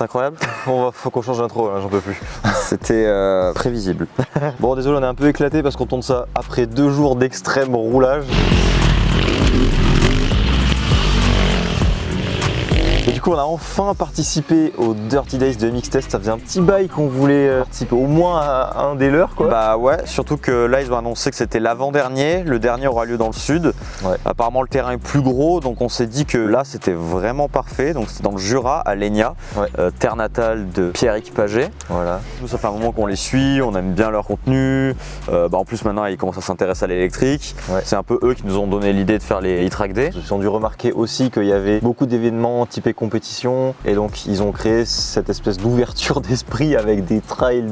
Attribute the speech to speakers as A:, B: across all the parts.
A: c'est incroyable. Faut qu'on change d'intro, hein, j'en peux plus. C'était prévisible. Bon, désolé, on est un peu éclaté parce qu'on tourne ça après 2 jours d'extrême roulage. Et du coup, on a enfin participé au Dirty Days de MX Test. Ça faisait un petit bail qu'on voulait participer au moins à un des leurs, quoi. Bah ouais, surtout que là, ils ont annoncé que c'était l'avant-dernier. Le dernier aura lieu dans le sud. Ouais. Apparemment, le terrain est plus gros, donc on s'est dit que là, c'était vraiment parfait. Donc c'était dans le Jura, à Légnat, ouais. Terre natale de Pierre-Yves Paget. Voilà. Nous, ça fait un moment qu'on les suit, on aime bien leur contenu. En plus, maintenant, ils commencent à s'intéresser à l'électrique. Ouais. C'est un peu eux qui nous ont donné l'idée de faire les e-track day. Ils ont dû remarquer aussi qu'il y avait beaucoup d'événements typés compétition, et donc ils ont créé cette espèce d'ouverture d'esprit avec des trails,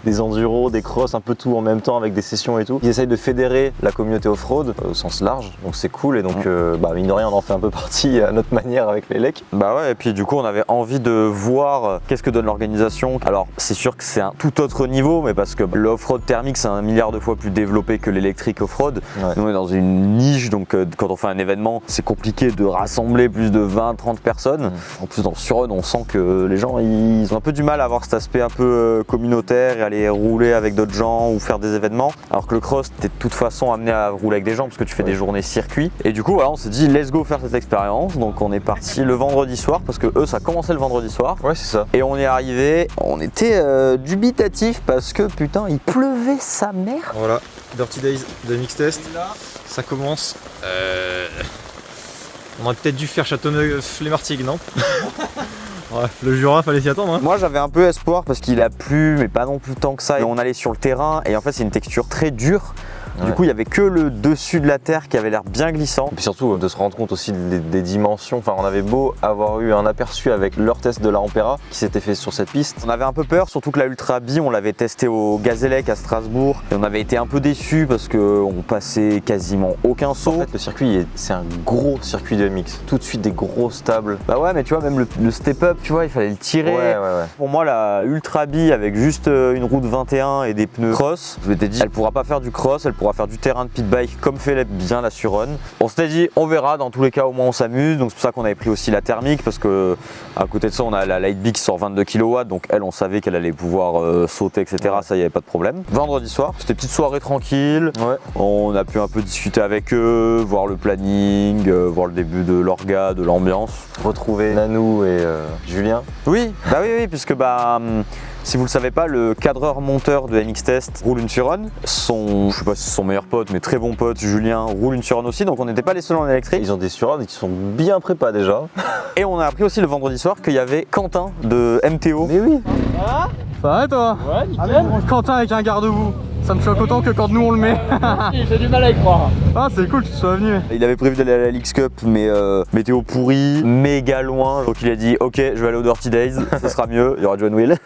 A: des enduros, des crosses, un peu tout en même temps avec des sessions et tout. Ils essayent de fédérer la communauté off-road au sens large, donc c'est cool, et donc mine de rien on en fait un peu partie à notre manière avec les LEC. Bah ouais, et puis du coup on avait envie de voir qu'est-ce que donne l'organisation. Alors c'est sûr que c'est un tout autre niveau, mais parce que l'off-road thermique c'est 1 milliard de fois plus développé que l'électrique off-road. Ouais. Nous on est dans une niche, donc quand on fait un événement c'est compliqué de rassembler plus de 20-30 personnes. En plus dans le surrun on sent que les gens ils ont un peu du mal à avoir cet aspect un peu communautaire et aller rouler avec d'autres gens ou faire des événements, alors que le cross t'es de toute façon amené à rouler avec des gens parce que tu fais des journées circuit. Et du coup voilà, on s'est dit let's go faire cette expérience, donc on est parti le vendredi soir parce que eux ça commençait le vendredi soir. Ouais c'est ça. Et on est arrivé, on était dubitatif parce que putain il pleuvait sa mère. Voilà, Dirty Days de MX Test, ça commence. On aurait peut-être dû faire Châteauneuf-les-Martigues, non? Ouais, le Jura, fallait s'y attendre. Hein. Moi j'avais un peu espoir parce qu'il a plu, mais pas non plus tant que ça. Et on allait sur le terrain et en fait c'est une texture très dure. Du coup, il n'y avait que le dessus de la terre qui avait l'air bien glissant. Et puis surtout, de se rendre compte aussi des dimensions. Enfin, on avait beau avoir eu un aperçu avec leur test de la Ampera qui s'était fait sur cette piste. On avait un peu peur, surtout que la Ultra B, on l'avait testé au Gazélec à Strasbourg. Et on avait été un peu déçus parce qu'on passait quasiment aucun saut. En fait, le circuit, c'est un gros circuit de MX. Tout de suite, des grosses tables. Bah ouais, mais tu vois, même le step-up, tu vois, il fallait le tirer. Ouais. Pour moi, la Ultra B avec juste une roue de 21 et des pneus cross, je m'étais dit, elle pourra pas faire du cross, elle pourra faire du terrain de pit bike comme fait bien la Surrun. On s'était dit on verra, dans tous les cas au moins on s'amuse, donc c'est pour ça qu'on avait pris aussi la thermique parce que à côté de ça on a la Lightbee qui sort 22 kW, donc elle on savait qu'elle allait pouvoir sauter etc, ça y avait pas de problème. Vendredi soir c'était petite soirée tranquille, on a pu un peu discuter avec eux, voir le planning, voir le début de l'orga, de l'ambiance, retrouver Nanou et Julien. Oui puisque si vous le savez pas, le cadreur monteur de MX Test roule une Surrun. Je sais pas si c'est son meilleur pote, mais très bon pote, Julien, roule une Surrun aussi. Donc on n'était pas les seuls en électrique. Ils ont des Surruns qui sont bien prépas déjà. Et on a appris aussi le vendredi soir qu'il y avait Quentin de MTO. Mais oui.
B: Ça va toi? Ouais, nickel. Quentin avec un garde-boue. Ça me choque autant que quand nous on le met.
C: J'ai du mal à y croire.
B: Ah c'est cool que tu sois venu.
A: Il avait prévu d'aller à la Leagues Cup mais météo pourri, méga loin. Donc il a dit ok je vais aller au Dirty Days, ça sera mieux, il y aura John Will.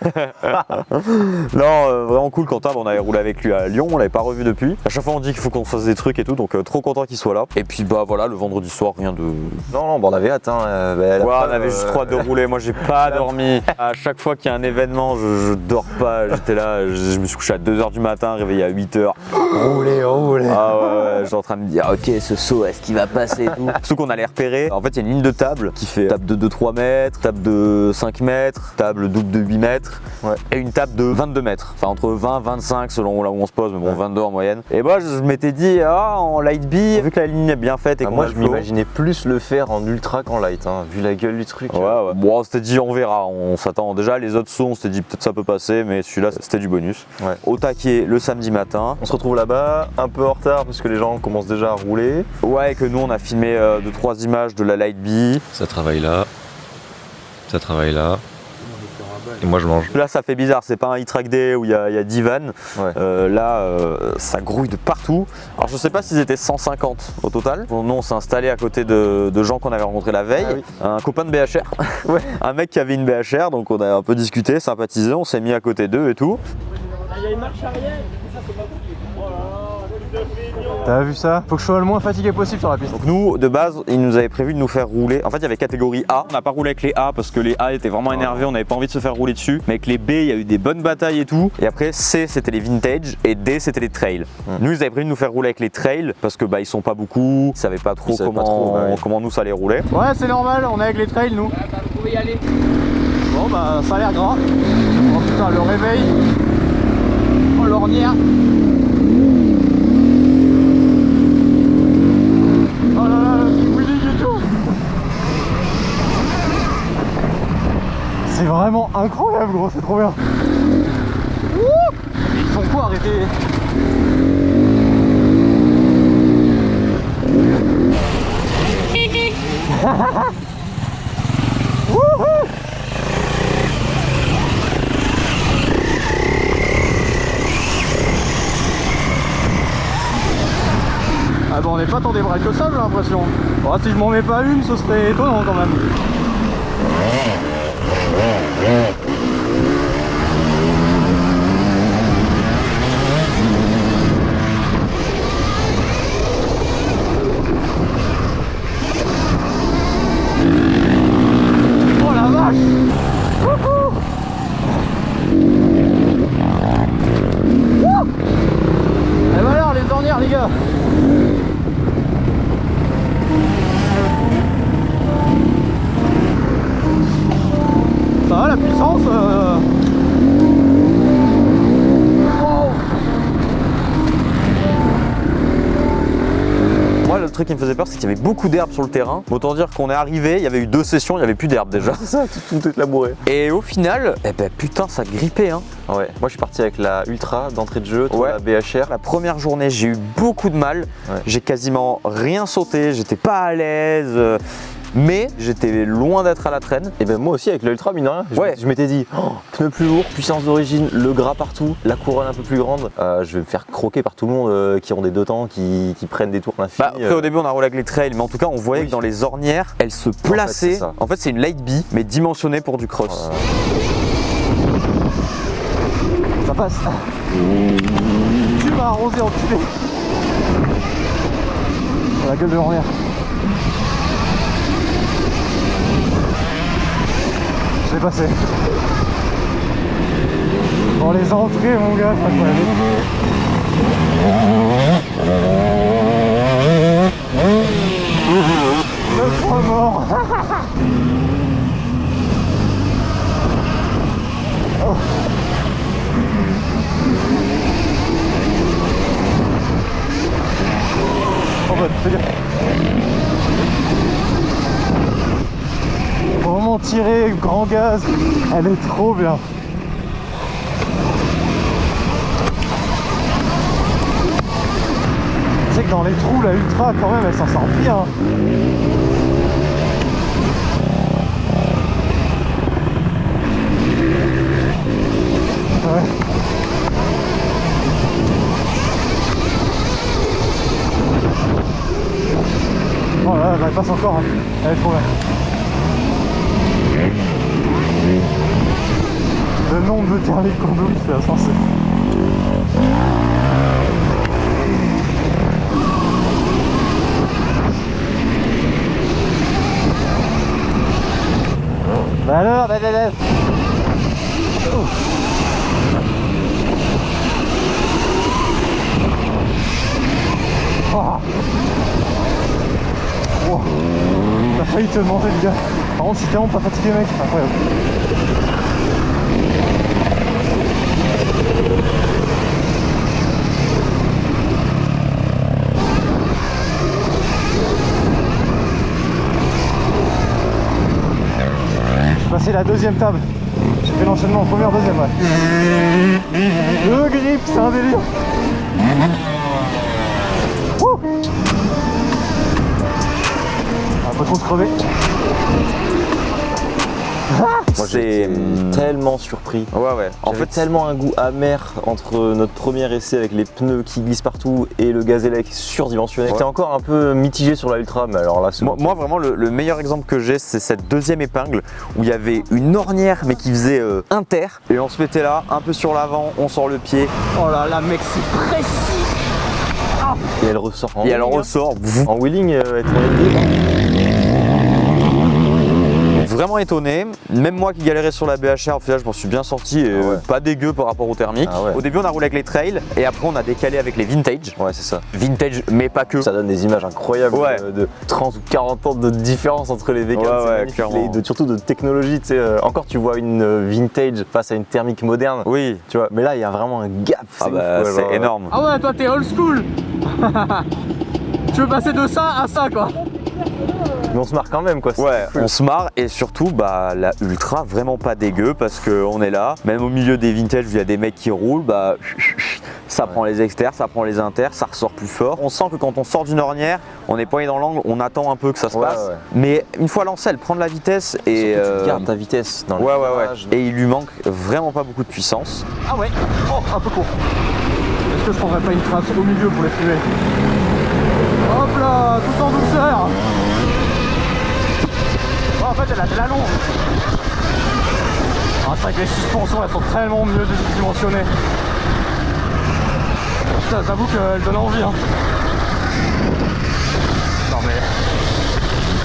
A: Non vraiment cool Quentin, on avait roulé avec lui à Lyon, on l'avait pas revu depuis. À chaque fois on dit qu'il faut qu'on fasse des trucs et tout, donc trop content qu'il soit là. Et puis voilà, le vendredi soir rien de... Non on avait hâte hein. On avait juste trop hâte de rouler, moi j'ai pas dormi. À chaque fois qu'il y a un événement je dors pas, j'étais là, je me suis couché à 2h du matin, réveillé à 8h. Rouler. Ah ouais, j'étais en train de me dire ok ce saut est-ce qu'il va passer et tout. Surtout qu'on allait repérer, en fait il y a une ligne de table qui fait table de 2-3 mètres, table de 5 mètres, table double de 8 mètres et une table de 22 mètres. Enfin entre 20 et 25 selon là où on se pose, mais bon 22 en moyenne. Et moi je m'étais dit en light B, vu que la ligne est bien faite et moi je m'imaginais plus le faire en ultra qu'en light, hein, vu la gueule du truc. Ouais. Bon on s'était dit on verra, on s'attend déjà les autres sauts, on s'était dit peut-être ça peut passer, mais celui-là c'était du bonus. Au taquet le samedi matin. On se retrouve là-bas, un peu en retard parce que les gens commencent déjà à rouler. Ouais, et que nous on a filmé 2-3 images de la Light B. Ça travaille là. Et moi je mange. Là ça fait bizarre, c'est pas un e-track day où il y a 10 vannes. Là ça grouille de partout. Alors je sais pas s'ils étaient 150 au total. Nous on s'est installé à côté de gens qu'on avait rencontrés la veille. Un copain de BHR. Un mec qui avait une BHR, donc on a un peu discuté, sympathisé, on s'est mis à côté d'eux et tout.
C: Il y a une marche arrière, ça c'est pas possible.
B: T'as vu ça? Faut que je sois le moins fatigué possible sur la piste.
A: Donc nous, de base, ils nous avaient prévu de nous faire rouler. En fait, il y avait catégorie A. On n'a pas roulé avec les A parce que les A étaient vraiment énervés, on n'avait pas envie de se faire rouler dessus. Mais avec les B, il y a eu des bonnes batailles et tout. Et après, C, c'était les vintage et D, c'était les trails. Nous, ils avaient prévu de nous faire rouler avec les trails parce que ils sont pas beaucoup, ils savaient pas trop comment nous ça allait rouler.
B: Ouais, c'est normal, on est avec les trails nous.
C: Vous pouvez y aller.
B: Bon bah ça a l'air gras. Oh putain le réveil. Oh l'ornière. Oh là là le petit wheeling et tout. C'est vraiment incroyable gros, c'est trop bien. Ils font quoi arrêter? Ah bon on n'est pas tant des bras que ça j'ai l'impression. Bon, si je m'en mets pas une ce serait étonnant quand même. Oh la vache. Wouhou. Wouh. Et bah alors les ornières les gars. Ça va la puissance Wow.
A: Moi le truc qui me faisait peur c'est qu'il y avait beaucoup d'herbe sur le terrain. Autant dire qu'on est arrivé, il y avait eu 2 sessions, il n'y avait plus d'herbe déjà.
C: C'est ça, tout est labouré.
A: Et au final, eh ben putain ça grippait hein.
C: Ouais, moi je suis parti avec la Ultra d'entrée de jeu,
A: Ouais.
C: la BHR.
A: La première journée j'ai eu beaucoup de mal,
C: Ouais.
A: j'ai quasiment rien sauté, j'étais pas à l'aise. Mais j'étais loin d'être à la traîne.
C: Et ben moi aussi avec l'Ultra, mine de rien,
A: Ouais.
C: je m'étais dit, oh, pneu plus lourd, puissance d'origine, le gras partout, la couronne un peu plus grande. Je vais me faire croquer par tout le monde qui ont des 2 temps, qui prennent des tours l'infini.
A: Bah, après au début on a roulé avec les trails, mais en tout cas on voyait
C: Oui.
A: que dans les ornières, elle se plaçait.
C: c'est ça.
A: En fait c'est une light B, mais dimensionnée pour du cross.
B: Ça passe. Tu m'as arrosé enculé. Oh, la gueule de l'ornière. Je l'ai passé. Oh les entrées mon gars, c'est incroyable. Le point mort. Oh. Oh bah, c'est bien. Vraiment tiré, grand gaz, elle est trop bien. Tu sais que dans les trous, la Ultra quand même, elle s'en sort bien. Ouais. Oh là, elle passe encore, hein. Elle est trop bien. Le nombre de thermiques qu'on double, c'est insensé. Bah alors, Oh. Oh. Oh. T'as failli te demander le gars. Par contre, si t'es vraiment pas fatigué mec, c'est incroyable. J'ai passé la 2e table. J'ai fait l'enchaînement en première, deuxième, ouais. Le grip, c'est un délire. Ouh. Un peu trop se crever.
C: Moi j'étais tellement surpris.
A: Ouais.
C: En fait, tellement un goût amer entre notre premier essai avec les pneus qui glissent partout et le Gazellec surdimensionné. J'étais encore un peu mitigé sur la Ultra, mais alors là, c'est
A: Moi vraiment le meilleur exemple que j'ai c'est cette 2e épingle où il y avait une ornière mais qui faisait inter et on se mettait là un peu sur l'avant, on sort le pied.
B: Oh là là mec c'est précis.
C: et elle ressort en
A: Et elle en
C: wheeling,
A: ressort.
C: hein. En wheeling, elle tournait
A: vraiment étonné. Même moi qui galérais sur la BHR, au final je m'en suis bien sorti et pas dégueu par rapport au thermique. Au début on a roulé avec les trails et après on a décalé avec les vintage.
C: Ouais, c'est ça.
A: Vintage mais pas que.
C: Ça donne des images incroyables de 30 ou 40 ans de différence entre les V4.
A: Clairement.
C: Et surtout de technologie, tu sais. Encore tu vois une vintage face à une thermique moderne.
A: Oui.
C: Tu vois, mais là il y a vraiment un gap.
A: C'est énorme.
B: Ah ouais, toi t'es old school. Tu veux passer de ça à ça quoi.
C: Mais on se marre quand même quoi.
A: Ouais, on se marre et surtout la Ultra vraiment pas dégueu parce qu'on est là, même au milieu des vintage où il y a des mecs qui roulent, ça prend les exters, ça prend les inters, ça ressort plus fort. On sent que quand on sort d'une ornière, on est poigné dans l'angle, on attend un peu que ça se passe. Mais une fois lancé, elle prend de la vitesse et
C: tu gardes ta vitesse dans le virage.
A: Et il lui manque vraiment pas beaucoup de puissance.
B: Ah ouais, oh un peu court. Est-ce que je prendrais pas une trace au milieu pour les fumer? Hop là, tout en douceur. Oh, en fait elle a de l'allonge. Ah, c'est vrai que les suspensions elles sont tellement mieux dimensionnées. Putain, j'avoue qu'elle donne envie hein. Non mais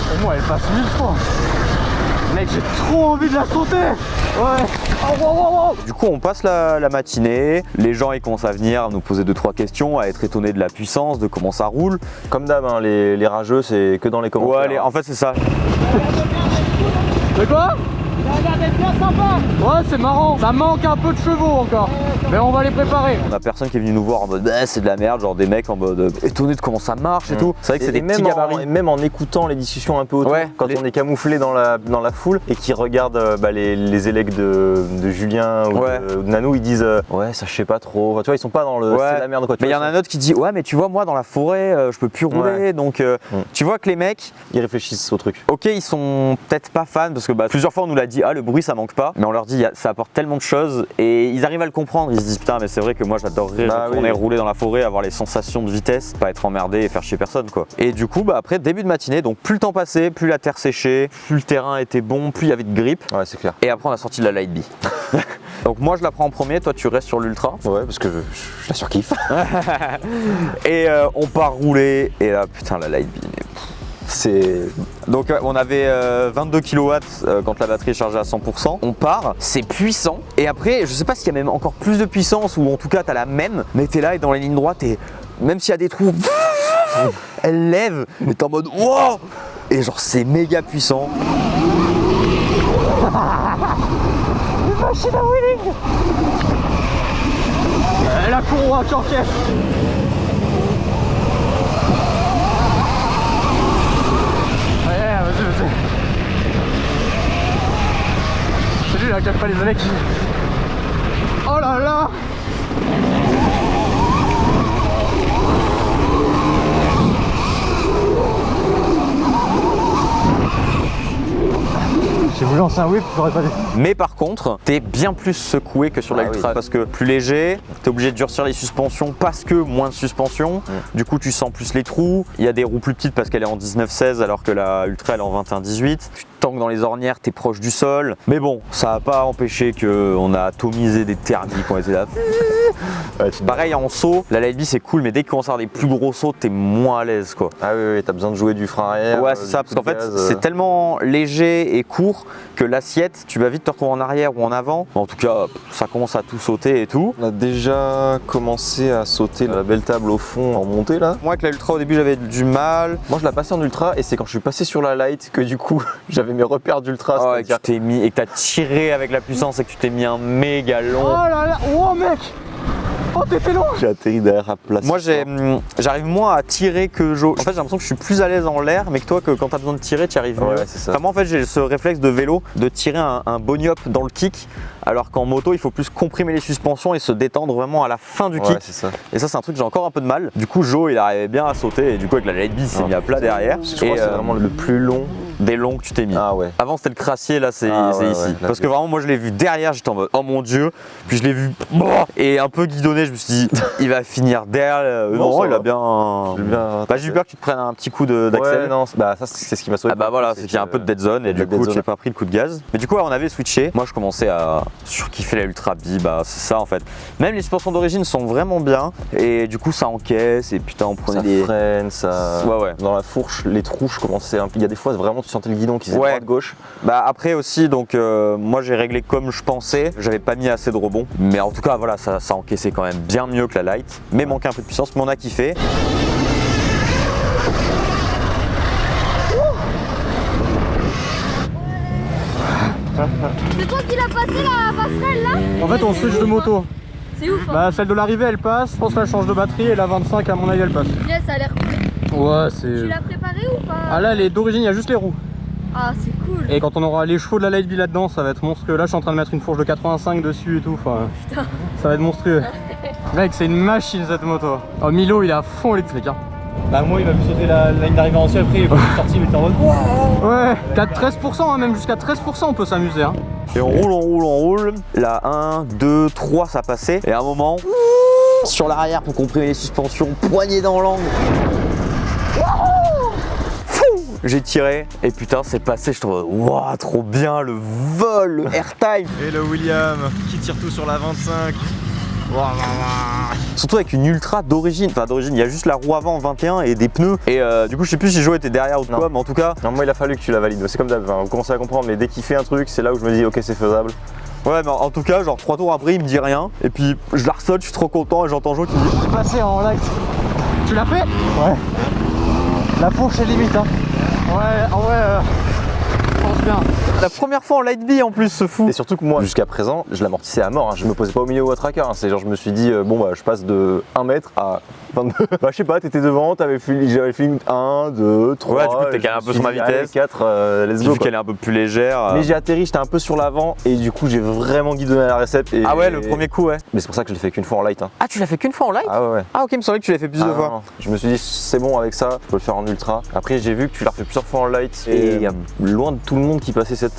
B: pour moi elle passe 1000 fois. Mec, j'ai trop envie de la sauter. Ouais. Oh.
A: Du coup on passe la matinée, les gens ils commencent à venir à nous poser 2-3 questions, à être étonnés de la puissance, de comment ça roule.
C: Comme d'hab, hein, les rageux c'est que dans les commentaires.
A: Ouais, en fait c'est ça.
B: De quoi? Ça a l'air d'être bien sympa. Ouais, c'est marrant. Ça manque un peu de chevaux encore. Mais on va les préparer.
A: On a personne qui est venu nous voir en mode c'est de la merde, genre des mecs en mode étonnés de comment ça marche et tout. C'est vrai que c'est des petits gabarits.
C: Et même en écoutant les discussions un peu autour, quand on est camouflé dans la foule et qui regardent les élèves de Julien ou de Nanou, ils disent ouais ça je sais pas trop. Enfin, tu vois, ils sont pas dans le c'est de la merde quoi.
A: Mais il y en a un autre qui dit ouais mais tu vois moi dans la forêt je peux plus rouler donc tu vois que les mecs
C: ils réfléchissent au truc.
A: Ok, ils sont peut-être pas fans parce que plusieurs fois on nous l'a dit le bruit ça manque pas, mais on leur dit ça apporte tellement de choses et ils arrivent à le comprendre. Ils se disent putain mais c'est vrai que moi j'adorerais retourner rouler dans la forêt, avoir les sensations de vitesse, pas être emmerdé et faire chier personne quoi. Et du coup après début de matinée, donc plus le temps passait, plus la terre séchait, plus le terrain était bon, plus il y avait de grip.
C: Ouais c'est clair.
A: Et après on a sorti de la Light B. Donc moi je la prends en premier, toi tu restes sur l'Ultra.
C: Ouais parce que je la surkiffe.
A: Et on part rouler et là putain la Light B. Donc on avait 22 kW quand la batterie est chargée à 100%. On part, c'est puissant. Et après, je sais pas s'il y a même encore plus de puissance ou en tout cas t'as la même, mais t'es là et dans les lignes droites et même s'il y a des trous, elle lève et t'es en mode wow. Et genre c'est méga puissant.
B: Une machine à wheeling. La courroie qui encaisse. C'est lui là qui a pas les années qui... Oh là là. J'ai voulu lancer un whip, j'aurais pas dû.
A: Mais par contre, t'es bien plus secoué que sur la Ultra parce que plus léger, t'es obligé de durcir les suspensions parce que moins de suspension. Du coup, tu sens plus les trous. Il y a des roues plus petites parce qu'elle est en 19-16 alors que la Ultra elle est en 21-18. Tu tankes dans les ornières, t'es proche du sol. Mais bon, ça n'a pas empêché qu'on a atomisé des thermiques, on était là. Pareil en saut, la Light B c'est cool, mais dès que tu commences à avoir des plus gros sauts, t'es moins à l'aise quoi.
C: Ah oui, t'as besoin de jouer du frein arrière.
A: Ouais, c'est ça, parce qu'en fait, c'est tellement léger et court que l'assiette, tu vas vite te retrouver en arrière ou en avant. En tout cas, ça commence à tout sauter et tout.
C: On a déjà commencé à sauter la belle table au fond en montée là.
A: Moi avec la Ultra au début j'avais du mal.
C: Moi je l'ai passé en Ultra et c'est quand je suis passé sur la Light que du coup j'avais mes repères d'Ultra.
A: Et que tu t'es mis et que t'as tiré avec la puissance et que tu t'es mis un méga long.
B: Oh là là, oh mec. Oh t'étais long.
C: J'ai atterri derrière à place.
A: Moi j'arrive moins à tirer que Jo. En fait j'ai l'impression que je suis plus à l'aise en l'air, mais que toi que quand t'as besoin de tirer tu arrives mieux.
C: Ouais, c'est ça.
A: Enfin, moi en fait j'ai ce réflexe de vélo de tirer un boniop dans le kick, alors qu'en moto il faut plus comprimer les suspensions et se détendre vraiment à la fin du kick.
C: C'est ça.
A: Et ça c'est un truc que j'ai encore un peu de mal. Du coup Jo il arrivait bien à sauter et du coup avec la Light B il s'est mis à plat derrière.
C: Je crois que c'est vraiment le plus long
A: des longs que tu t'es mis.
C: Ah ouais.
A: Avant c'était le crassier, là c'est ici. Parce que vraiment moi je l'ai vu derrière, j'étais en mode oh mon dieu, puis je l'ai vu et un peu guidonné, je me suis dit il va finir derrière. Non, il a bien. J'ai eu peur que tu te prennes un petit coup d'accel.
C: Ouais, non, ça c'est ce qui m'a sauvé.
A: Ah bah voilà, c'est qu'il y a un peu de dead zone et du coup j'ai pas pris le coup de gaz. Mais du coup on avait switché. Moi je commençais à surkiffer la Ultra B, c'est ça en fait. Même les suspensions d'origine sont vraiment bien et du coup ça encaisse et putain on prenait
C: ça freine, ça.
A: Ouais.
C: Dans la fourche, les trous, je commençais il y a des fois vraiment tu sentais le guidon qui faisait droite-gauche.
A: Bah après aussi, donc moi j'ai réglé comme je pensais, j'avais pas mis assez de rebond. Mais en tout cas, voilà, ça encaissait quand même bien mieux que la light. Mais manquait un peu de puissance, mais on a kiffé.
D: C'est toi qui l'as passé la passerelle là?
B: En fait, on switch de moto.
D: C'est ouf. Hein.
B: Bah, celle de l'arrivée elle passe, je pense qu'elle change de batterie et la 25 à mon avis elle passe.
D: Yes, ça a l'air cool.
B: Ouais, c'est.
D: Tu l'as préparé ou pas?
B: Ah là, elle est d'origine, il y a juste les roues.
D: Ah, c'est cool.
B: Et quand on aura les chevaux de la Lightbee là-dedans, ça va être monstrueux. Là, je suis en train de mettre une fourche de 85 dessus et tout. Enfin,
D: putain.
B: Ça va être monstrueux. Mec, c'est une machine cette moto. Oh, Milo, il est à fond électrique. Hein.
E: Bah moi il va me sauter la ligne d'arrivée en ciel, après il est sorti, il était en mode
B: ouais, 13%, hein, même jusqu'à 13% on peut s'amuser. Hein.
A: Et on roule. Là, 1, 2, 3, ça passait. Et à un moment, sur l'arrière pour comprimer les suspensions, poignée dans l'angle. J'ai tiré et putain c'est passé, je trouve waouh trop bien le vol, le airtime.
C: Et le William qui tire tout sur la 25.
A: Surtout avec une ultra d'origine, il y a juste la roue avant 21 et des pneus. Et du coup je sais plus si Joe était derrière ou quoi, mais en tout cas.
C: Non, moi il a fallu que tu la valides, c'est comme d'hab, vous commencez à comprendre, mais dès qu'il fait un truc, c'est là où je me dis ok c'est faisable.
A: Ouais mais en tout cas genre 3 tours après il me dit rien et puis je la ressaute, je suis trop content et j'entends Joe qui me dit
B: passé en light. Tu l'as fait? Ouais. La fourche est limite hein. Ouais, je pense bien.
A: La première fois en Lightbee en plus, ce fou.
C: Et surtout que moi, jusqu'à présent, je l'amortissais à mort. Hein. Je me posais pas au milieu ou au tracker. Hein. C'est genre, je me suis dit, bon, bah, je passe de 1 mètre à 22. Bah, je sais pas, t'étais devant, j'avais fait 1, 2, 3.
A: Ouais, du coup, t'es calé un peu sur ma vitesse.
C: 4, let's go.
A: Vu qu'elle est un peu plus légère.
C: Mais j'ai atterri, j'étais un peu sur l'avant et du coup, j'ai vraiment guidonné à la récep. Et...
A: Ah ouais, le premier coup, ouais.
C: Mais c'est pour ça que je l'ai fait qu'une fois en light. Hein.
A: Ah, tu l'as fait qu'une fois en light?
C: Ah ouais.
A: Ah, ok, il me semblait que tu l'as fait plusieurs fois.
C: Non. Je me suis dit, c'est bon avec ça, je peux le faire en ultra. Après, j'ai vu que tu l'as refait plusieurs fois en light.
A: Et
C: il y a loin de tout le monde qui passait cette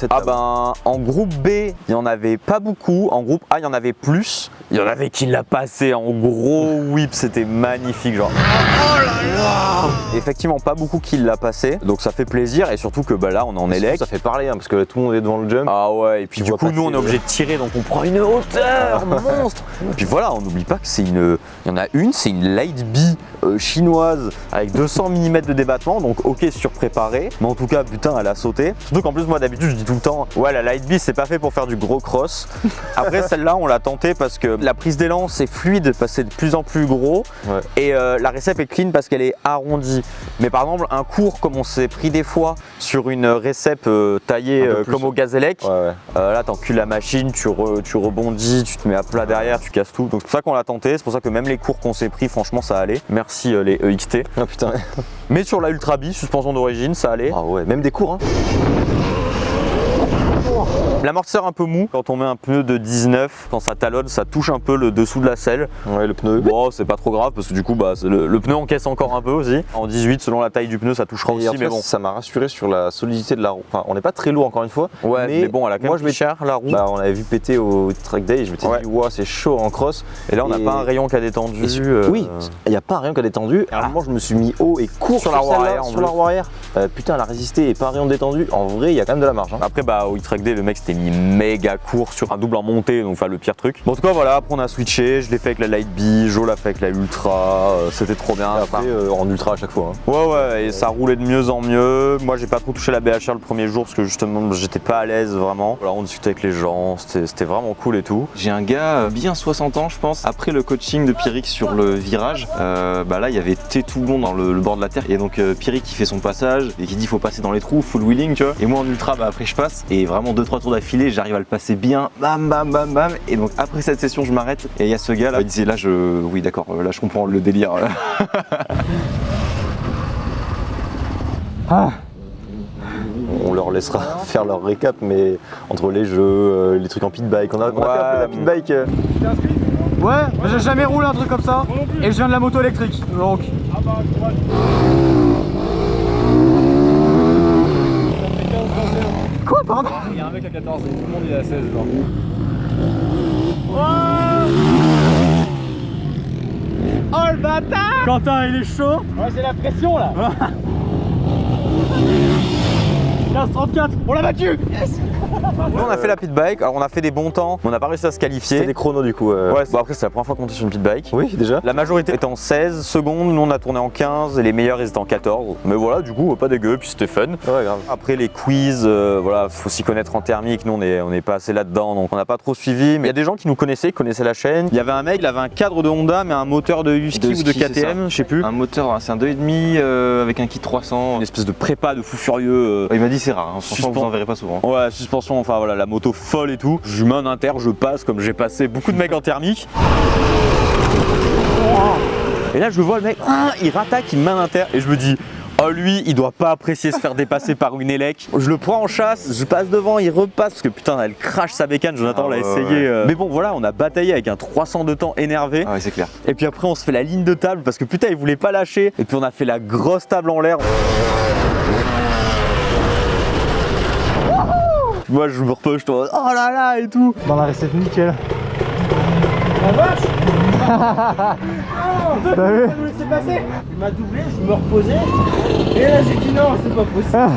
A: Ah ben, en groupe B, il n'y en avait pas beaucoup. En groupe A, il y en avait plus. Il y en avait qui l'a passé en gros whip, c'était magnifique, genre. Oh là là! Effectivement, pas beaucoup qui l'a passé, donc ça fait plaisir et surtout que bah là, on est en élec.
C: Ça fait parler, hein, parce que tout le monde est devant le jump.
A: Ah ouais, et puis du coup, nous, on est obligé de tirer, donc on prend une hauteur monstre. Et puis voilà, on n'oublie pas que c'est une. Il y en a une, c'est une Lightbee chinoise avec 200 mm de débattement, donc ok, surpréparé, mais en tout cas, putain, elle a sauté. Surtout qu'en plus, moi d'habitude, je dis tout le temps, ouais, la Lightbee, c'est pas fait pour faire du gros cross. Après, celle-là, on l'a tenté parce que la prise d'élan, c'est fluide, parce que c'est de plus en plus gros, ouais. Et la récep est clean parce qu'elle est arrondie. Mais par exemple, un cours comme on s'est pris des fois sur une récep taillée comme au Gazélec, là, t'encules la machine, tu rebondis, tu te mets à plat derrière, tu casses tout. Donc c'est pour ça qu'on l'a tenté, c'est pour ça que même les cours qu'on s'est pris, franchement, ça allait. Merci les EXT.
C: Ah putain.
A: Mais sur la Ultra B, suspension d'origine, ça allait.
C: Ah ouais, même des cours, hein.
A: L'amortisseur un peu mou, quand on met un pneu de 19, quand ça talonne, ça touche un peu le dessous de la selle.
C: Ouais, le pneu.
A: Bon, c'est pas trop grave parce que du coup, bah, le pneu encaisse encore un peu aussi. En 18, selon la taille du pneu, ça touchera aussi, mais bon.
C: Ça m'a rassuré sur la solidité de la roue. Enfin, on n'est pas très lourd encore une fois.
A: Ouais, mais bon, elle a quand même pris cher la roue.
C: Bah, on avait vu péter au track day et je m'étais dit, wow, c'est chaud en cross.
A: Et là, on n'a pas un rayon qui a détendu.
C: Oui, il n'y a pas un rayon qui a détendu. À un moment, je me suis mis haut et court sur la roue arrière. Sur la roue arrière. Putain, elle a résisté et pas un rayon détendu. En vrai, il y a quand même de la marge. Hein.
A: Après, bah, au track day, le mec s'était mis méga court sur un double en montée, donc enfin le pire truc. Bon, en tout cas, voilà, après on a switché, je l'ai fait avec la Lightbee, Joe l'a fait avec la Ultra, c'était trop bien.
C: Et après, en Ultra à chaque fois. Hein.
A: Ouais, et ça roulait de mieux en mieux. Moi, j'ai pas trop touché la BHR le premier jour parce que justement, j'étais pas à l'aise vraiment. Voilà, on discutait avec les gens, c'était vraiment cool et tout.
F: J'ai un gars bien 60 ans, je pense. Après le coaching de Pierrick sur le virage, bah là, il y avait tout le monde dans le bord de la terre. Et donc, Pierrick qui fait son passage et qui dit faut passer dans les trous, full wheeling, tu vois. Et moi en Ultra, bah après je passe et vraiment 2-3 tours d'affilée, j'arrive à le passer bien, bam bam bam bam, et donc après cette session je m'arrête et il y a ce gars là, il disait là oui d'accord, là je comprends le délire.
C: On leur laissera faire leur récap, mais entre les jeux, les trucs en pit bike, on a fait un peu la pit bike.
B: T'es inscrit ? Ouais, mais j'ai jamais roulé un truc comme ça et je viens de la moto électrique, donc.
E: Ah bah courage.
B: Quoi, pardon?
E: Il y a un mec à 14 et tout le monde il est à 16 genre.
B: Oh le bâtard! Quentin il est chaud!
E: Ouais, j'ai la pression là.
B: 15-34, on l'a battu! Yes!
A: Nous on a fait la pit bike, alors on a fait des bons temps, mais on n'a pas réussi à se qualifier.
C: C'est des chronos du coup.
A: Ouais, bon après c'est la première fois qu'on était sur une pit bike.
C: Oui, déjà.
A: La majorité était en 16 secondes, nous on a tourné en 15 et les meilleurs ils étaient en 14. Mais voilà, du coup pas dégueu, puis c'était fun.
C: Ouais, grave.
A: Après les quiz, voilà, faut s'y connaître en thermique, nous on n'est pas assez là-dedans, donc on n'a pas trop suivi. Mais il y a des gens qui nous connaissaient, qui connaissaient la chaîne. Il y avait un mec, il avait un cadre de Honda, mais un moteur de Husky ou de KTM, je sais plus.
F: Un moteur, c'est un 2,5 avec un kit 300, une espèce de prépa de fou furieux. Il m'a dit c'est rare, hein. Franchement vous en verrez pas souvent.
A: Ouais, suspension, enfin voilà, la moto folle et tout. Je mets un inter, je passe comme j'ai passé beaucoup de mecs en thermique. Et là je vois le mec, il rattaque, il me met un inter et je me dis oh lui il doit pas apprécier se faire dépasser par une élec. Je le prends en chasse, je passe devant, il repasse parce que putain elle crache sa bécane, Jonathan l'a essayé. Mais bon voilà, on a bataillé avec un 300 de temps énervé.
F: Ah ouais c'est clair.
A: Et puis après on se fait la ligne de table parce que putain il voulait pas lâcher. Et puis on a fait la grosse table en l'air. Moi je me repose, je tombe, oh là là et tout.
B: Dans la recette nickel.
E: La vache.
B: T'as vu?
E: C'est passé. Il m'a doublé, je me reposais. Et là j'ai dit non, c'est pas possible.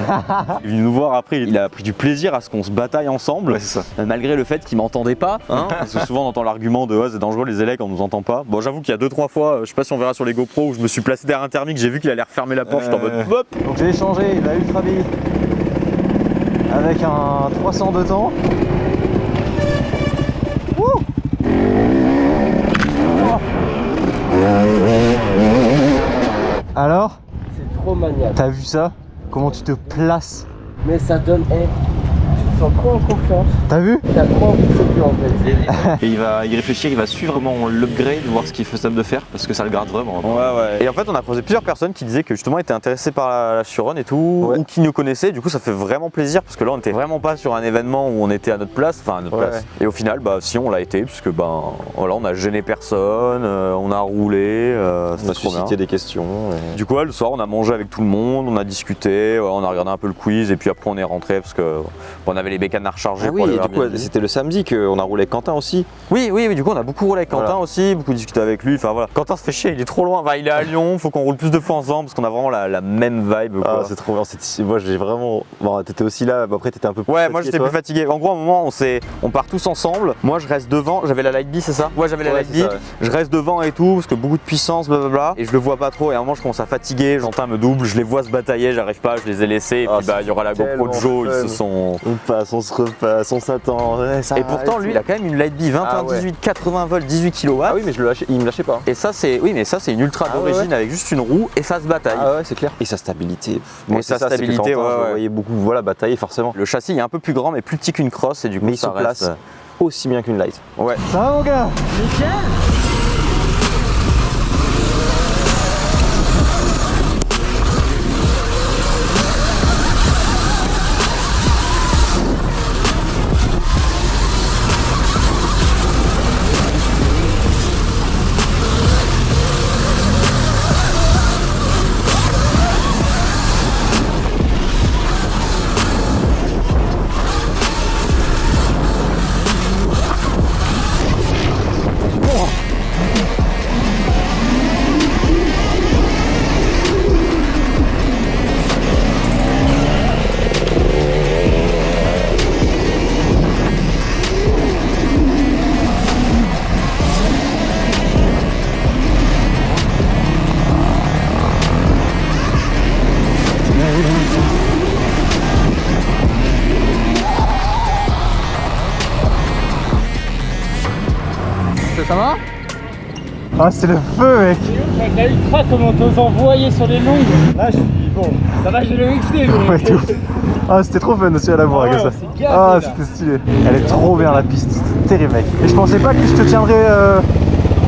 A: Il est venu nous voir après, il a pris du plaisir à ce qu'on se bataille ensemble.
F: Ouais, c'est ça.
A: Malgré le fait qu'il m'entendait pas. Hein, parce que souvent on entend l'argument de c'est dangereux les élèves, on nous entend pas. Bon j'avoue qu'il y a 2-3 fois, je sais pas si on verra sur les GoPro, où je me suis placé derrière un thermique, j'ai vu qu'il allait refermer la porte, j'étais en mode hop.
B: Donc j'ai échangé la Ultra B avec un 300 de temps. Wouh! Alors?
E: C'est trop maniable.
B: T'as vu ça? Comment tu te places?
E: Mais ça donne. Tu te sens trop en confiance.
B: T'as vu?
E: T'as trop envie de sauter en fait.
F: Et il va y réfléchir, il va suivre comment on l'upgrade, voir ce qu'il est faisable de faire parce que ça le garde vraiment.
A: Ouais. Et en fait on a croisé plusieurs personnes qui disaient que justement étaient intéressées par la Surrun et tout, ou qui nous connaissaient, du coup ça fait vraiment plaisir parce que là on était vraiment pas sur un événement où on était à notre place, enfin à notre place. Et au final bah si on l'a été, puisque ben voilà on a gêné personne, on a roulé,
C: on a suscité des questions. Et...
A: Du coup le soir on a mangé avec tout le monde, on a discuté, on a regardé un peu le quiz et puis après on est rentré parce que on avait les bécanes à recharger.
C: Ah oui, et du coup c'était le samedi qu'on a roulé avec Quentin aussi.
A: Oui, du coup on a beaucoup roulé avec Quentin aussi, beaucoup discuté avec lui, enfin voilà. Quentin se fait chier, il est trop loin, enfin, il est à Lyon, faut qu'on roule plus de fois ensemble parce qu'on a vraiment la même vibe.
C: Ah c'est trop bien, moi j'ai vraiment... Bon t'étais aussi là, après t'étais un peu plus
A: fatigué. Ouais, moi j'étais
C: plus
A: fatigué. En gros à un moment on part tous ensemble, moi je reste devant, j'avais la Light B c'est ça? Ouais j'avais la Light B, je reste devant et tout, parce que beaucoup de puissance, blablabla, et je le vois pas trop, et à un moment je commence à fatiguer, Quentin me double, je les vois se batailler, j'arrive pas, je les ai laissés, et puis bah il y aura la GoPro de Joe, ils se sont...
C: On passe, on se repasse, on s'attend,
A: et pourtant lui il a quand même une Light B 21-18, 80 volts, 18 kW.
C: Ah oui mais il me lâchait pas.
A: Et ça c'est, oui mais ça c'est une ultra d'origine avec juste une roue et ça se bataille.
C: Ah ouais c'est clair. Et sa stabilité.
A: Moi sa stabilité,
C: je voyais beaucoup batailler forcément.
A: Le châssis est un peu plus grand mais plus petit qu'une cross et du coup
C: mais ça reste... place aussi bien qu'une light.
A: Ouais.
B: Ça va mon gars?
E: Nickel.
B: Ça va? Ah c'est le feu mec!
E: Avec la Ultra comment t'oses envoyer sur les longues. Là je suis bon, ça va j'ai le XT mais...
B: Ouais, ah c'était trop fun aussi à la voir avec ça. Ah c'était stylé. Elle est trop bien la piste, c'était terrible mec. Et je pensais pas que je te tiendrais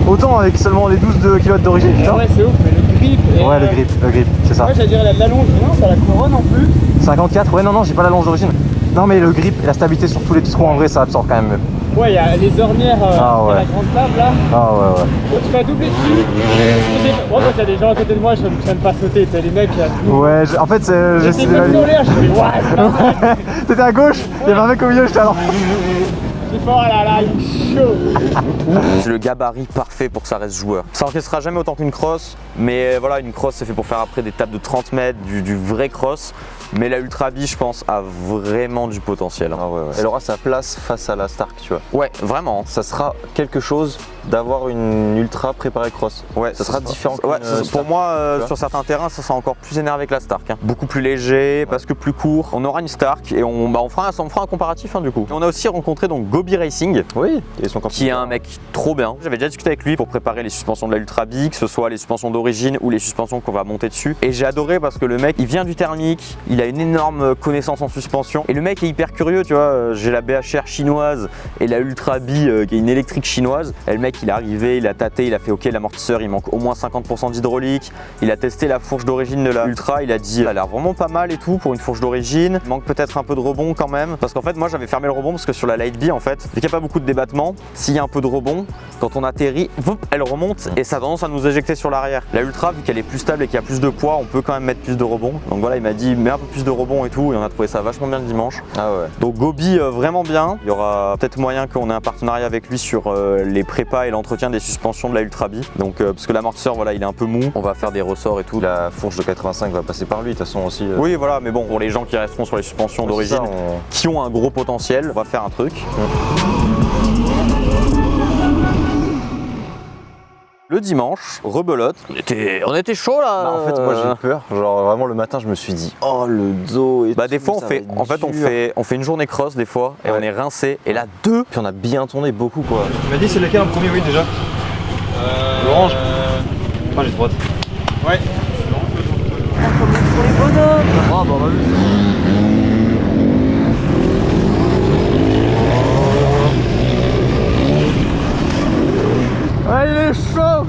B: autant avec seulement les 12 kW d'origine.
E: Ouais c'est ouf mais le grip...
B: Ouais le grip, c'est ça.
E: Moi j'allais dire la longe, mais non t'as la couronne en plus.
B: 54, ouais non j'ai pas la longe d'origine. Non mais le grip et la stabilité sur tous les petits trous en vrai ça absorbe quand même mieux.
E: Ouais, il y a les ornières à la grande table là.
B: Ah ouais.
E: Donc, tu vas doubler dessus. Moi, quand il y a des gens à côté de moi, je n'aime pas sauter. Tu sais, les mecs,
B: ouais, en fait,
E: j'étais même sur l'air, je fais ouais,
B: t'étais à gauche, il y avait un mec au milieu, j'étais alors.
E: J'ai fait, oh là là, il est chaud.
A: C'est le gabarit parfait pour que ça reste joueur. Ça encaissera jamais autant qu'une cross, mais voilà, une cross c'est fait pour faire après des tables de 30 mètres, du vrai cross. Mais la Ultra B, je pense, a vraiment du potentiel.
C: Ah ouais, ouais. Elle aura sa place face à la Stark, tu vois.
A: Ouais, vraiment.
C: Ça sera quelque chose d'avoir une Ultra préparée cross.
A: Ouais,
C: ça sera différent.
A: Ouais, pour moi, sur certains terrains, ça sera encore plus énervé que la Stark. Hein. Beaucoup plus léger, parce que plus court. On aura une Stark et on fera un comparatif du coup. On a aussi rencontré donc Gobi Racing.
C: Oui, et son
A: qui est un mec trop bien. J'avais déjà discuté avec lui pour préparer les suspensions de la Ultra B, que ce soit les suspensions d'origine ou les suspensions qu'on va monter dessus. Et j'ai adoré parce que le mec, il vient du thermique, il a une énorme connaissance en suspension. Et le mec est hyper curieux, tu vois. J'ai la BHR chinoise et la Ultra B qui est une électrique chinoise. Et le mec, il est arrivé, il a tâté, il a fait OK, l'amortisseur, il manque au moins 50% d'hydraulique. Il a testé la fourche d'origine de la Ultra, il a dit, elle a l'air vraiment pas mal et tout pour une fourche d'origine. Il manque peut-être un peu de rebond quand même. Parce qu'en fait, moi, j'avais fermé le rebond parce que sur la Light B, en fait, vu qu'il n'y a pas beaucoup de débattement, s'il y a un peu de rebond, quand on atterrit, elle remonte et ça a tendance à nous éjecter sur l'arrière. La Ultra, vu qu'elle est plus stable et qu'il y a plus de poids, on peut quand même mettre plus de rebond. Donc voilà, il m'a dit, mets un peu plus de rebond et tout, et on a trouvé ça vachement bien le dimanche.
C: Ah ouais.
A: Donc Gobi, vraiment bien. Il y aura peut-être moyen qu'on ait un partenariat avec lui sur les prépas et l'entretien des suspensions de la Ultra B. Donc parce que l'amortisseur, voilà, il est un peu mou, on va faire des ressorts et tout.
C: La fourche de 85 va passer par lui, de toute façon aussi.
A: Oui, voilà, mais bon, pour les gens qui resteront sur les suspensions d'origine, qui ont un gros potentiel, on va faire un truc. Le dimanche, rebelote, on était chaud là.
C: Bah, en fait, moi j'ai eu peur. Genre vraiment le matin, je me suis dit, oh le dos. Et
A: bah des fois on fait une journée cross des fois et on est rincé. Et là deux.
C: Puis on a bien tourné beaucoup quoi.
B: Tu m'as dit c'est lequel en premier, oui déjà. L'orange. Moi j'ai droite.
E: Ouais.
B: Sur les bonhommes. Ah bah vas-y. Ah, il est chaud.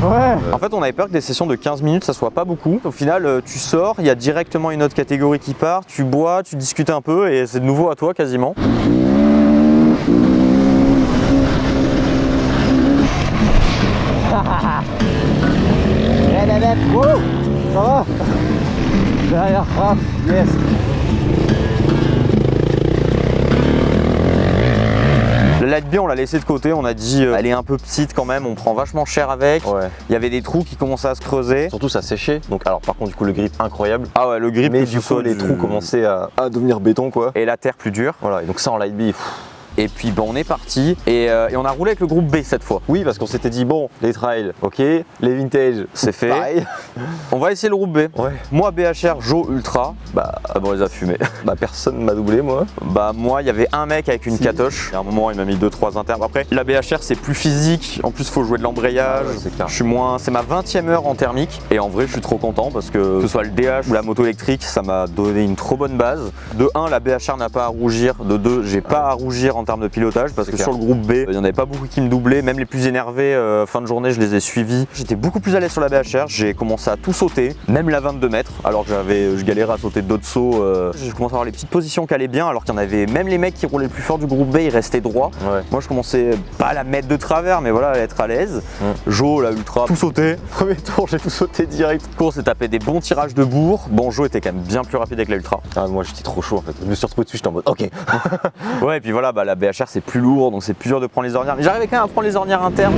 B: Ouais.
A: En fait, on avait peur que des sessions de 15 minutes, ça soit pas beaucoup. Au final, tu sors, il y a directement une autre catégorie qui part, tu bois, tu discutes un peu et c'est de nouveau à toi quasiment.
B: Ça va. Derrière, ah, yes.
A: La Light B, on l'a laissé de côté, on a dit elle est un peu petite quand même, on prend vachement cher avec.
C: Ouais.
A: Il y avait des trous qui commençaient à se creuser.
C: Surtout ça séchait. Donc alors par contre du coup le grip incroyable.
A: Ah ouais, le grip.
C: Mais du coup les trous commençaient à devenir béton quoi.
A: Et la terre plus dure.
C: Voilà, et donc ça en Light B.
A: Et puis bon, on est parti et on a roulé avec le groupe B cette fois.
C: Oui, parce qu'on s'était dit bon, les trails, ok, les vintage,
A: c'est fait.
C: Pareil.
A: On va essayer le groupe B.
C: Ouais.
A: Moi BHR, Joe Ultra, bah on les a fumés.
C: Bah personne m'a doublé moi.
A: Bah moi il y avait un mec avec une catoche. À un moment il m'a mis 2-3 internes. Après la BHR c'est plus physique, en plus faut jouer de l'embrayage.
C: Ouais, c'est clair.
A: Je suis moins. C'est ma 20e heure en thermique et en vrai je suis trop content parce que ce soit le DH ou la moto électrique, ça m'a donné une trop bonne base. De 1, la BHR n'a pas à rougir. De 2, j'ai pas à rougir en termes de pilotage. Parce que sur le groupe B, il n'y en avait pas beaucoup qui me doublaient, même les plus énervés, fin de journée, je les ai suivis. J'étais beaucoup plus à l'aise sur la BHR, j'ai commencé à tout sauter, même la 22 mètres, alors que je galérais à sauter d'autres sauts. J'ai commencé à avoir les petites positions qui allaient bien, alors qu'il y en avait même les mecs qui roulaient le plus fort du groupe B, ils restaient droits.
C: Ouais.
A: Moi, je commençais pas à la mettre de travers, mais voilà, à être à l'aise. Jo, la ultra, tout sauté.
C: Premier tour, j'ai tout sauté direct.
A: Course, s'est tapé des bons tirages de bourre. Bon, Jo était quand même bien plus rapide avec la ultra.
C: Ah, moi j'étais trop chaud en fait. Je me suis retrouvé dessus, j'étais en mode ok.
A: Ouais, et puis voilà, bah, la BHR c'est plus lourd, donc c'est plus dur de prendre les ornières. Mais j'arrivais quand même à prendre les ornières internes.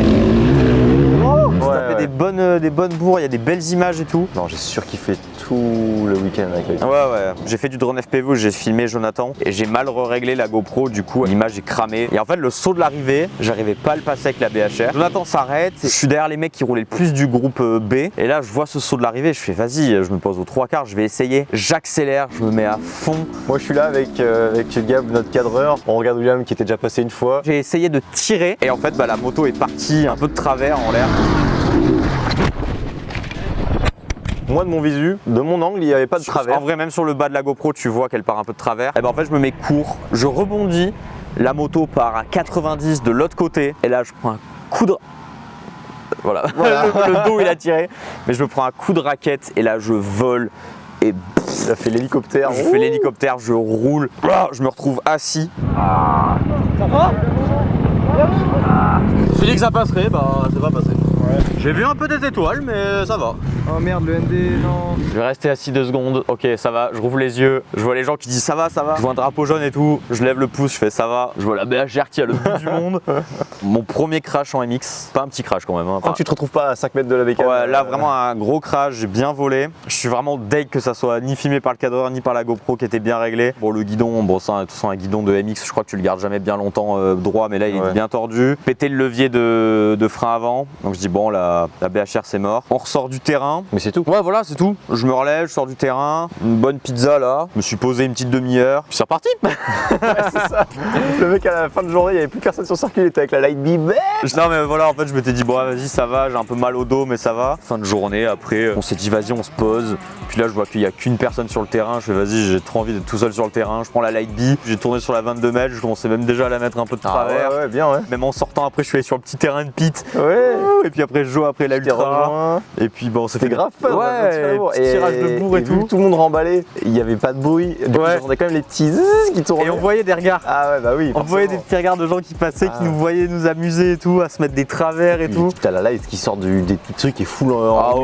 A: Ça fait des bonnes bourres, il y a des belles images et tout.
C: Non, j'ai surkiffé tout le week-end avec la ultra.
A: Ouais, j'ai fait du drone FPV où j'ai filmé Jonathan et j'ai mal réglé la GoPro, du coup l'image est cramée. Et en fait, le saut de l'arrivée, j'arrivais pas à le passer avec la BHR. Jonathan s'arrête, je suis derrière les mecs qui roulaient le plus du groupe B. Et là, je vois ce saut de l'arrivée, je fais vas-y, je me pose aux 3/4, je vais essayer. J'accélère, je me mets à fond.
C: Moi, je suis là avec Gab, notre cadreur. On regarde William qui était déjà passé une fois.
A: J'ai essayé de tirer et en fait, bah, la moto est partie un peu de travers en l'air.
C: Moi de mon visu, de mon angle, il n'y avait pas de travers.
A: En vrai, même sur le bas de la GoPro, tu vois qu'elle part un peu de travers. Et ben en fait, je me mets court, je rebondis, la moto part à 90 de l'autre côté, et là je prends un coup de... Voilà, le dos il a tiré, mais je me prends un coup de raquette et là je vole et
C: il a fait l'hélicoptère.
A: Je fais l'hélicoptère, je roule, je me retrouve assis.
B: Ça va? Je me suis dit que ça passerait, bah c'est pas passé.
A: J'ai vu un peu des étoiles, mais ça va.
B: Oh merde, le ND, non.
A: Je vais rester assis 2 secondes. Ok, ça va. Je rouvre les yeux. Je vois les gens qui disent ça va, ça va. Je vois un drapeau jaune et tout. Je lève le pouce, je fais ça va. Je vois la BHR qui a le bout du monde. Mon premier crash en MX. Pas un petit crash quand même. Hein.
C: Quand tu te retrouves pas à 5 mètres de la bécane.
A: Ouais, là vraiment un gros crash. J'ai bien volé. Je suis vraiment deg que ça soit ni filmé par le cadreur ni par la GoPro qui était bien réglé. Bon, le guidon, bon, ça, de toute façon, un guidon de MX, je crois que tu le gardes jamais bien longtemps droit, mais là il est bien tordu. Péter le levier de frein avant. Donc je dis bon, la BHR c'est mort. On ressort du terrain.
C: Mais c'est tout.
A: Ouais, voilà, c'est tout. Je me relève, je sors du terrain. Une bonne pizza là. Je me suis posé une petite demi-heure. Puis c'est reparti.
C: C'est ça. Le mec à la fin de journée, il n'y avait plus personne sur le circuit, il était avec la light beam.
A: Non, mais voilà, en fait, je m'étais dit, bon, vas-y, ça va, j'ai un peu mal au dos, mais ça va. Fin de journée, après, on s'est dit, vas-y, on se pose. Puis là, je vois qu'il n'y a qu'une personne sur le terrain. Je fais, vas-y, j'ai trop envie d'être tout seul sur le terrain. Je prends la light bee. J'ai tourné sur la 22 mètres. Je commençais même déjà à la mettre un peu de travers.
C: Ouais, bien, ouais.
A: Même en sortant, après, je suis allé sur le petit terrain de pit.
C: Ouais.
A: Et puis après, je joue après la ultra. Et puis bon,
C: c'était grave fun.
A: Ouais,
C: et
A: tirage de bourre et
C: vu
A: tout.
C: que tout le monde remballait, il n'y avait pas de bruit. Du coup, on a quand même les petits zzz qui tournaient.
A: Et on voyait des regards.
C: Ah ouais, bah oui.
A: On voyait des petits regards de gens qui passaient, qui nous voyaient nous amuser et tout, à se mettre des travers et tout.
C: T'as la light qui sort des petits trucs qui est full en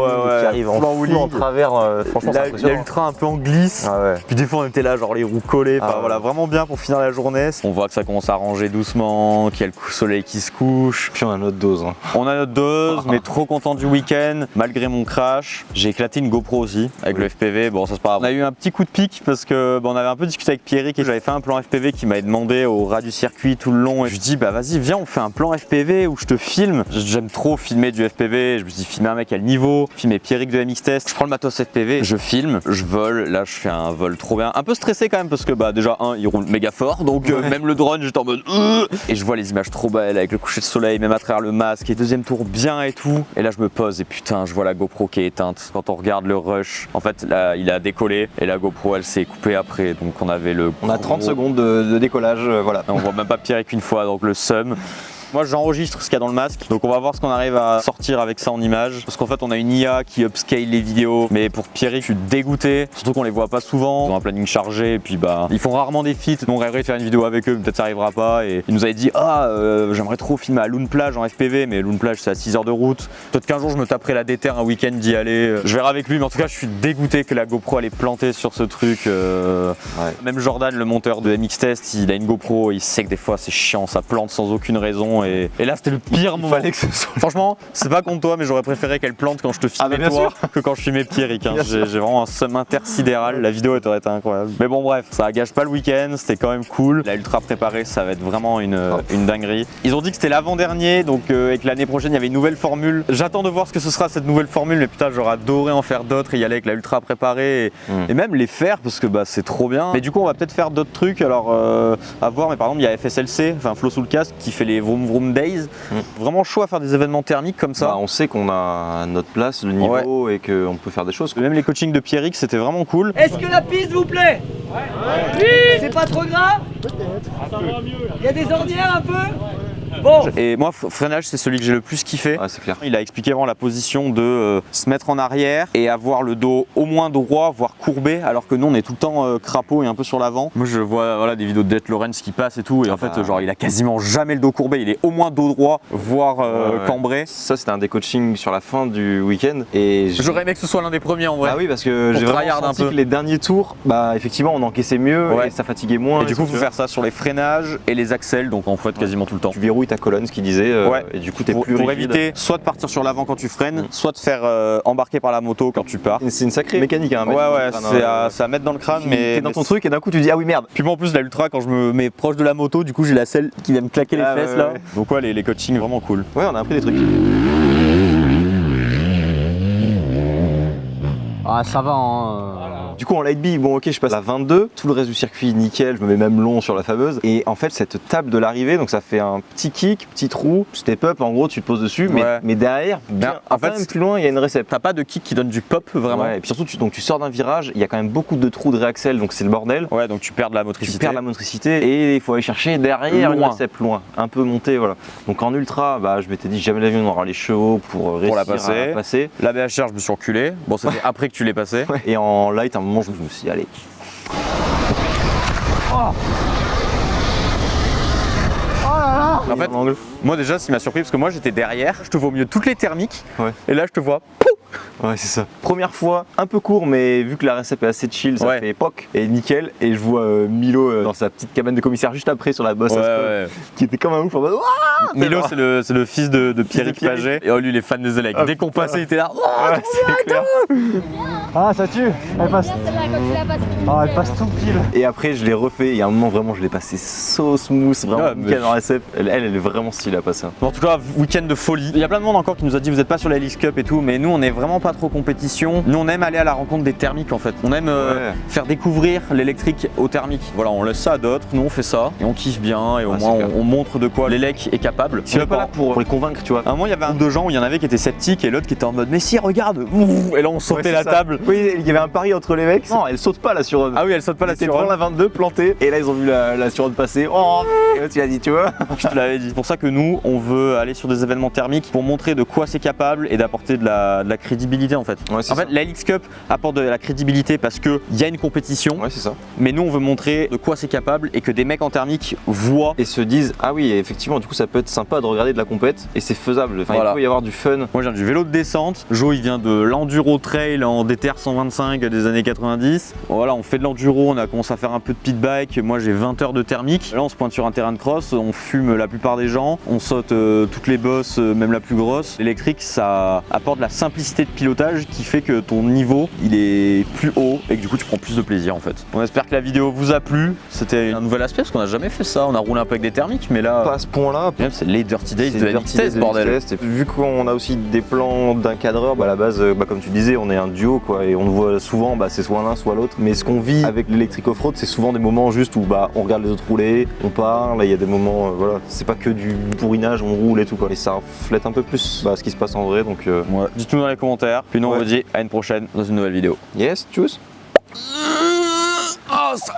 C: qui arrive en travers. Franchement, c'est
A: l'ultra un peu en glisse.
C: Ah ouais.
A: Puis des fois on était là, genre les roues collées. Enfin voilà, vraiment bien pour finir la journée. On voit que ça commence à ranger doucement, qu'il y a le soleil qui se couche.
F: Puis on a notre dose. Hein.
A: On a notre dose, mais trop content du week-end. Malgré mon crash, j'ai éclaté une GoPro aussi avec le FPV. Bon, ça c'est pas grave. On a eu un petit coup de pique parce que on avait un peu discuté avec Pierrick et j'avais fait un plan FPV qui m'avait demandé au ras du circuit tout le long. Et je lui dis, bah vas-y, viens, on fait un plan FPV où je te filme. J'aime trop filmer du FPV. Je me dis, filmer un mec à le niveau, filmer Pierrick de MX Test. Je prends le matos FPV, je filme, je vole. Là, je fais un vol trop bien. Un peu stressé quand même parce que bah déjà, il roule méga fort. Donc même le drone, j'étais en mode et je vois les images trop belles avec le coucher de soleil, même à travers le masque. Et deuxième tour bien et tout. Et là, je me pose et putain, je vois la GoPro qui est éteinte. Quand on regarde le rush, en fait, là, il a décollé et la GoPro, elle s'est coupée après. Donc on avait
F: On a 30 secondes de décollage, voilà.
A: On voit même pas Pierrick une fois, donc le seum. Moi j'enregistre ce qu'il y a dans le masque, donc on va voir ce qu'on arrive à sortir avec ça en images. Parce qu'en fait on a une IA qui upscale les vidéos, mais pour Pierrick je suis dégoûté, surtout qu'on les voit pas souvent. Ils ont un planning chargé et puis bah ils font rarement des feats. Donc on rêverait de faire une vidéo avec eux, mais peut-être ça arrivera pas. Et il nous avait dit j'aimerais trop filmer à Loon Plage en FPV, mais Loon Plage c'est à 6 heures de route. Peut-être qu'un jour je me taperai la déterre un week-end d'y aller. Je verrai avec lui, mais en tout cas je suis dégoûté que la GoPro elle est plantée sur ce truc. Même Jordan, le monteur de MX Test, il a une GoPro, il sait que des fois c'est chiant, ça plante sans aucune raison. Et là c'était le pire moment.
F: Fallait que ce soit...
A: Franchement, c'est pas contre toi, mais j'aurais préféré qu'elle plante quand je te filmais toi que quand je filmais Pierrick. Hein. J'ai vraiment un seum intersidéral. La vidéo elle aurait été incroyable. Mais bon bref, ça gâche pas le week-end, c'était quand même cool. La ultra préparée, ça va être vraiment une dinguerie. Ils ont dit que c'était l'avant-dernier, donc et que l'année prochaine il y avait une nouvelle formule. J'attends de voir ce que ce sera cette nouvelle formule, mais putain j'aurais adoré en faire d'autres et y aller avec la ultra préparée et même les faire parce que bah c'est trop bien. Mais du coup on va peut-être faire d'autres trucs. Alors à voir, mais par exemple il y a FSLC, enfin Flow sous le casque qui fait les Vroom Vroom Days. Vraiment chaud à faire des événements thermiques comme ça.
F: Bah, on sait qu'on a notre place, le niveau et qu'on peut faire des choses.
A: Même les coachings de Pierrick, c'était vraiment cool.
E: Est-ce que la piste vous plaît? Oui. C'est pas trop grave? Peut-être. Ça va mieux là. Il y a des ornières un peu? Bon.
A: Et moi, freinage, c'est celui que j'ai le plus kiffé.
F: Ouais, c'est clair.
A: Il a expliqué vraiment la position de se mettre en arrière et avoir le dos au moins droit, voire courbé, alors que nous, on est tout le temps crapaud et un peu sur l'avant. Moi, je vois des vidéos de Dette Lorenz qui passent et tout, et en fait, genre, il a quasiment jamais le dos courbé. Il est au moins dos droit, voire cambré.
F: Ça, c'était un des coachings sur la fin du week-end. Et
A: j'aurais aimé que ce soit l'un des premiers en vrai.
F: Ah oui, parce que j'ai vraiment senti que les derniers tours, bah effectivement, on encaissait mieux et ça fatiguait moins.
A: Et du coup, il faut faire ça sur les freinages et les axels, donc en fait, quasiment tout le temps.
F: Tu verrouilles ta colonne, ce qu'il disait, et du coup, t'es plus
A: pour
F: rigide.
A: éviter soit de partir sur l'avant quand tu freines, soit de faire embarquer par la moto quand tu pars.
F: C'est une sacrée mécanique, hein.
A: C'est à mettre dans le crâne, mais
F: t'es dans ton truc et d'un coup, tu dis ah oui merde.
A: Puis moi, en plus, la ultra, quand je me mets proche de la moto, du coup, j'ai la selle qui vient me claquer les fesses là. Donc ouais, les coachings vraiment cool.
F: Ouais, on a appris des trucs.
B: Ah ça va hein.
F: Du coup en light bee, bon ok je passe à 22, tout le reste du circuit nickel, je me mets même long sur la fameuse. Et en fait cette table de l'arrivée, donc ça fait un petit kick, petit trou, step up, en gros tu te poses dessus, mais derrière, en fait même plus loin il y a une récepte.
A: T'as pas de kick qui donne du pop vraiment.
F: Ouais, et puis surtout tu sors d'un virage, il y a quand même beaucoup de trous de réaxel, donc c'est le bordel.
A: Ouais, donc tu perds de la motricité.
F: Tu perds la motricité et il faut aller chercher derrière une récepte loin, un peu montée, voilà. Donc en ultra, bah je m'étais dit jamais l'avion on aura les chevaux pour réussir
A: la passer. La BHR je me suis reculé, bon c'était après que tu l'aies passé.
F: Ouais. Et en light, à un moment, je me suis dit, allez.
B: Oh, là là.
A: En fait, moi déjà, ce qui m'a surpris, parce que moi j'étais derrière, je te vois au milieu de toutes les thermiques, et là je te vois.
F: Ouais, c'est ça. Première fois, un peu court, mais vu que la récep est assez chill, ça fait époque et nickel. Et je vois Milo dans sa petite cabane de commissaire juste après sur la bosse qui était comme un ouf en mode Wouah.
A: Milo, c'est le fils de Pierrick Paget. Et lui, il est fan des élèves. Dès qu'on passait, il était là.
F: c'est clair.
B: Ah, ça tue. Elle passe. Ah, elle passe tout pile.
F: Et après, je l'ai refait. Il y a un moment, vraiment, je l'ai passé so smooth, vraiment nickel dans la récep. Elle est vraiment stylée à passer.
A: En tout cas, week-end de folie. Il y a plein de monde encore qui nous a dit vous n'êtes pas sur la Helix Cup et tout, mais nous, on est vraiment pas trop compétition. Nous, on aime aller à la rencontre des thermiques en fait. On aime faire découvrir l'électrique aux thermiques. Voilà, on laisse ça à d'autres. Nous, on fait ça et on kiffe bien et au moins on montre de quoi l'élec est capable.
F: Si on n'est pas là pour les convaincre, tu vois.
A: À un moment, il y avait un groupe de gens où il y en avait qui étaient sceptiques et l'autre qui était en mode mais si, regarde. Et là, on sautait la table.
F: Oui, il y avait un pari entre les mecs. Non, elle saute pas la Suron.
A: Ah oui, elle saute pas la Suron.
F: Devant la 22 plantée et là, ils ont vu la Suron passer. Oh, et là, tu l'as dit, tu vois.
A: Je te l'avais dit. C'est pour ça que nous, on veut aller sur des événements thermiques pour montrer de quoi c'est capable et d'apporter de la crédibilité en fait.
F: Ouais,
A: en fait, la Helix Cup apporte de la crédibilité parce qu'il y a une compétition.
F: Ouais, c'est ça.
A: Mais nous, on veut montrer de quoi c'est capable et que des mecs en thermique voient
F: et se disent ah oui, effectivement, du coup, ça peut être sympa de regarder de la compète et c'est faisable. Enfin, il peut y avoir du fun.
A: Moi, je viens du vélo de descente. Jo, il vient de l'enduro trail en DTR 125 des années 90. Voilà, on fait de l'enduro, on a commencé à faire un peu de pit bike. Moi, j'ai 20 heures de thermique. Là, on se pointe sur un terrain de cross, on fume la plupart des gens, on saute toutes les bosses, même la plus grosse. L'électrique, ça apporte de la simplicité de pilotage qui fait que ton niveau il est plus haut et que du coup tu prends plus de plaisir en fait. On espère que la vidéo vous a plu. C'était un nouvel aspect parce qu'on n'a jamais fait ça. On a roulé un peu avec des thermiques, mais là
C: pas à ce point-là.
A: C'est les Dirty Days de la MX Test, bordel.
C: Et vu qu'on a aussi des plans d'un cadreur, à la base, comme tu disais, on est un duo quoi, et on le voit souvent, c'est soit l'un soit l'autre. Mais ce qu'on vit avec l'électrique off-road, c'est souvent des moments juste où on regarde les autres rouler, on parle, il y a des moments, voilà, c'est pas que du bourrinage, on roule et tout quoi. Et ça reflète un peu plus ce qui se passe en vrai. Donc
A: dites-nous dans les commentaires. Puis nous on vous dit à une prochaine dans une nouvelle vidéo.
C: Yes, tchuss.
A: Oh ça